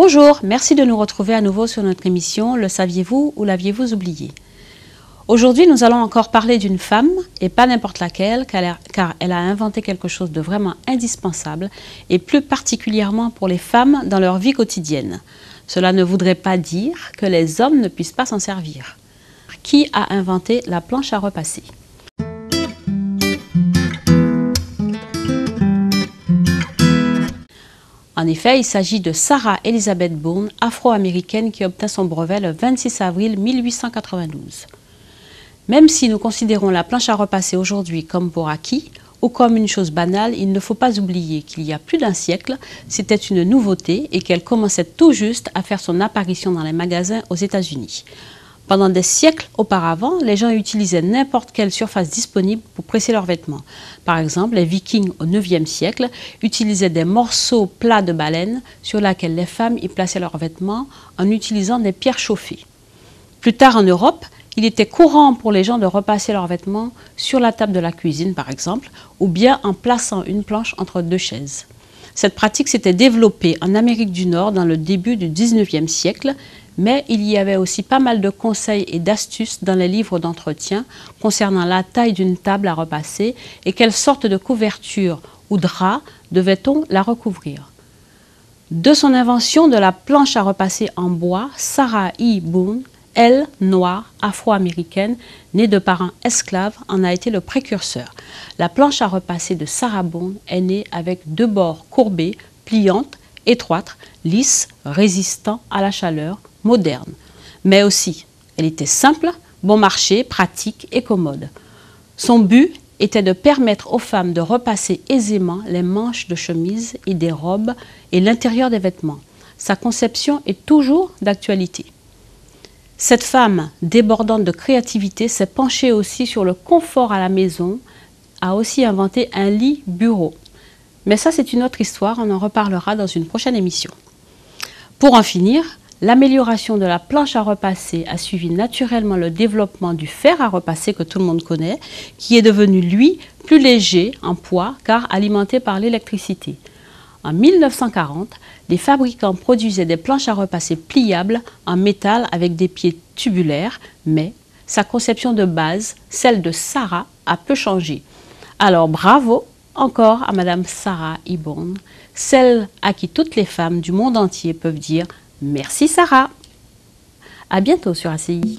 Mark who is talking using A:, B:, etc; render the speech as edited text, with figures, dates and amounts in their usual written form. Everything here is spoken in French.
A: Bonjour, merci de nous retrouver à nouveau sur notre émission Le saviez-vous ou l'aviez-vous oublié? Aujourd'hui, nous allons encore parler d'une femme, et pas n'importe laquelle, car elle a inventé quelque chose de vraiment indispensable, et plus particulièrement pour les femmes dans leur vie quotidienne. Cela ne voudrait pas dire que les hommes ne puissent pas s'en servir. Qui a inventé la planche à repasser? En effet, il s'agit de Sarah Elizabeth Bourne, afro-américaine qui obtint son brevet le 26 avril 1892. Même si nous considérons la planche à repasser aujourd'hui comme pour acquis ou comme une chose banale, il ne faut pas oublier qu'il y a plus d'un siècle, c'était une nouveauté et qu'elle commençait tout juste à faire son apparition dans les magasins aux États-Unis. Pendant des siècles auparavant, les gens utilisaient n'importe quelle surface disponible pour presser leurs vêtements. Par exemple, les Vikings au IXe siècle utilisaient des morceaux plats de baleine sur lesquels les femmes y plaçaient leurs vêtements en utilisant des pierres chauffées. Plus tard en Europe, il était courant pour les gens de repasser leurs vêtements sur la table de la cuisine, par exemple, ou bien en plaçant une planche entre deux chaises. Cette pratique s'était développée en Amérique du Nord dans le début du XIXe siècle, mais il y avait aussi pas mal de conseils et d'astuces dans les livres d'entretien concernant la taille d'une table à repasser et quelle sorte de couverture ou drap devait-on la recouvrir. De son invention de la planche à repasser en bois, Sarah E. Bourne, elle, noire, afro-américaine, née de parents esclaves, en a été le précurseur. La planche à repasser de Sarah Bourne est née avec deux bords courbés, pliantes, étroites, lisses, résistant à la chaleur, moderne. Mais aussi, elle était simple, bon marché, pratique et commode. Son but était de permettre aux femmes de repasser aisément les manches de chemise et des robes et l'intérieur des vêtements. Sa conception est toujours d'actualité. Cette femme, débordante de créativité, s'est penchée aussi sur le confort à la maison, a aussi inventé un lit-bureau. Mais ça, c'est une autre histoire, on en reparlera dans une prochaine émission. Pour en finir, l'amélioration de la planche à repasser a suivi naturellement le développement du fer à repasser que tout le monde connaît, qui est devenu, lui, plus léger en poids car alimenté par l'électricité. En 1940, les fabricants produisaient des planches à repasser pliables en métal avec des pieds tubulaires, mais sa conception de base, celle de Sarah, a peu changé. Alors bravo encore à Madame Sarah E. Bourne, celle à qui toutes les femmes du monde entier peuvent dire « Merci Sarah ». À bientôt sur ACI.